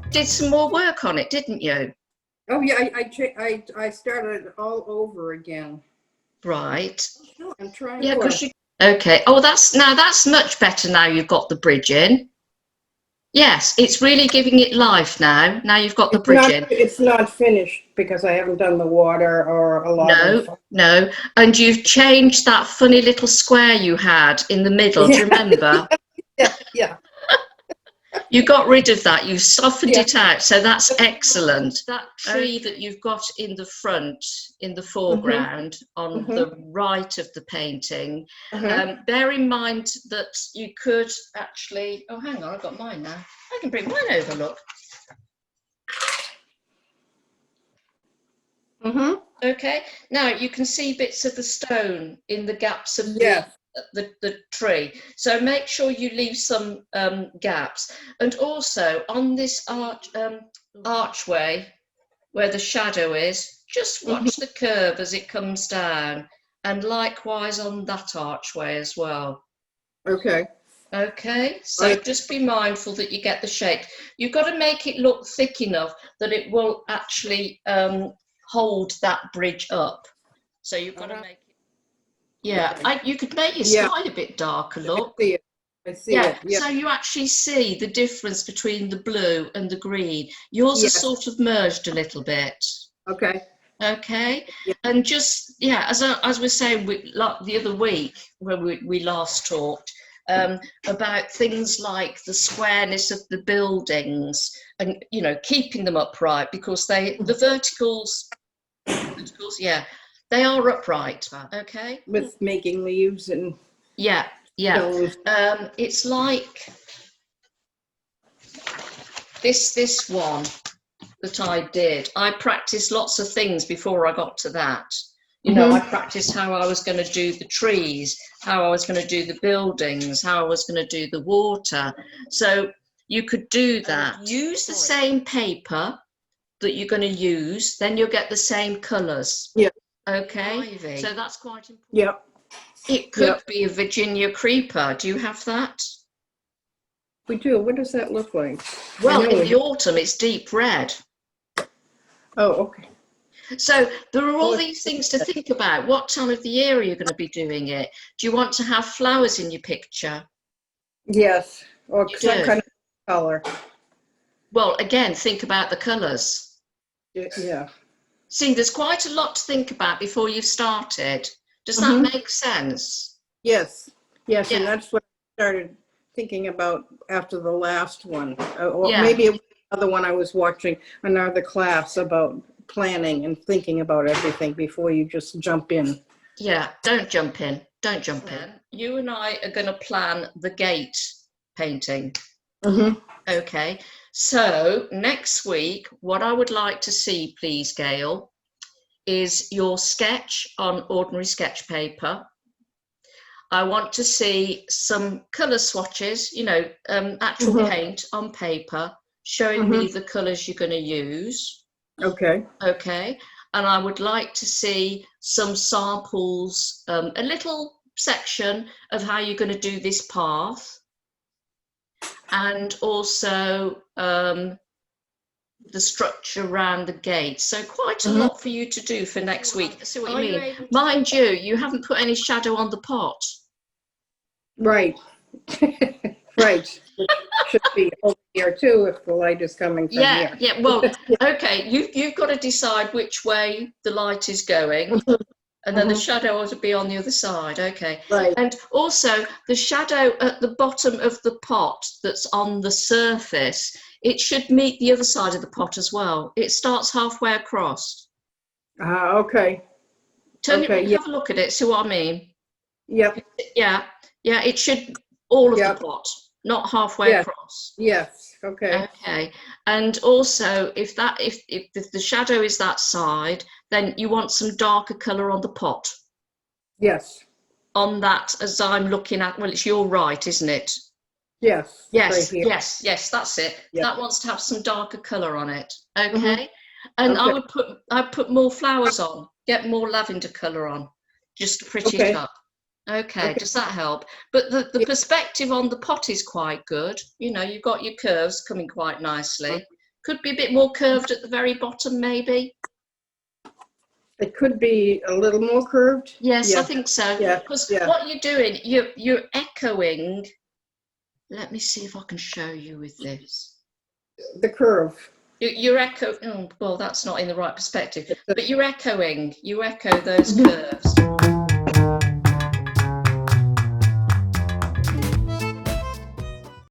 did some more work on it, didn't you? Oh yeah, I started all over again. Right. No, I'm trying. Yeah, because you. Okay. Oh, that's much better now. You've got the bridge in. Yes, it's really giving it life now. Now you've got the bridge in. It's not finished because I haven't done the water or a lot of. No. And you've changed that funny little square you had in the middle. Do you remember? Yeah. You got rid of that. You softened it out. So that's excellent. That tree that you've got in the front, in the foreground, on the right of the painting, bear in mind that you could actually... Oh, hang on, I've got mine now. I can bring mine over, look. Okay, now you can see bits of the stone in the gaps of the tree, so make sure you leave some gaps. And also on this archway where the shadow is, just watch the curve as it comes down, and likewise on that archway as well. Okay, so just be mindful that you get the shape. You've got to make it look thick enough that it will actually hold that bridge up. So you've got to make it. Yeah, you could make your sky a bit darker, look. I see it. So you actually see the difference between the blue and the green. Yours are sort of merged a little bit. Okay. And just, as we were saying the other week when we last talked, about things like the squareness of the buildings and, you know, keeping them upright, because the verticals, they are upright. Okay. With making leaves and it's like this one that I did. I practiced lots of things before I got to that. You know, I practiced how I was going to do the trees, how I was going to do the buildings, how I was going to do the water. So you could do that. Use the same paper that you're going to use, then you'll get the same colours. Okay, so that's quite important. It could be a Virginia creeper. Do you have that? We do. What does that look like? Well, in the autumn, it's deep red. Oh, okay. So there are all these things to think about. What time of the year are you going to be doing it? Do you want to have flowers in your picture? Yes, or some kind of color. Well, again, think about the colours. Yeah. See, there's quite a lot to think about before you've started. Does that make sense? Yes, and that's what I started thinking about after the last one. Or maybe it was another one I was watching, another class about planning and thinking about everything before you just jump in. Yeah, don't jump in. Don't jump in. You and I are going to plan the gate painting. Okay, so next week, what I would like to see, please, Gail, is your sketch on ordinary sketch paper. I want to see some colour swatches, you know, actual paint on paper, showing me the colours you're going to use. Okay. And I would like to see some samples, a little section of how you're going to do this path, and also the structure around the gate. So quite a lot for you to do for next week. I see what you mean. Mind you, you haven't put any shadow on the pot. Right. Right. Should be over here too if the light is coming from here. Yeah, well, okay, you've got to decide which way the light is going, and then the shadow ought to be on the other side. Okay. Right. And also the shadow at the bottom of the pot that's on the surface, it should meet the other side of the pot as well. It starts halfway across. Okay. Have a look at it, see what I mean? Yep. Yeah, it should all of the pot, not halfway across. Yes. Okay. Okay. And also, if the shadow is that side, then you want some darker colour on the pot. Yes. On that, as I'm looking at, well, it's your right, isn't it? Yes. Yes. Right, Yes. That's it. Yep. That wants to have some darker colour on it. Okay. And I'd put more flowers on. Get more lavender colour on, just to pretty it up. Okay, does that help? But the perspective on the pot is quite good. You know, you've got your curves coming quite nicely. Could be a bit more curved at the very bottom, maybe. It could be a little more curved. Yes, yeah. I think so. Yeah, Because yeah. what you're doing, you're echoing. Let me see if I can show you with this. The curve. You're echoing. Oh, well, that's not in the right perspective. But you're echoing. You echo those curves.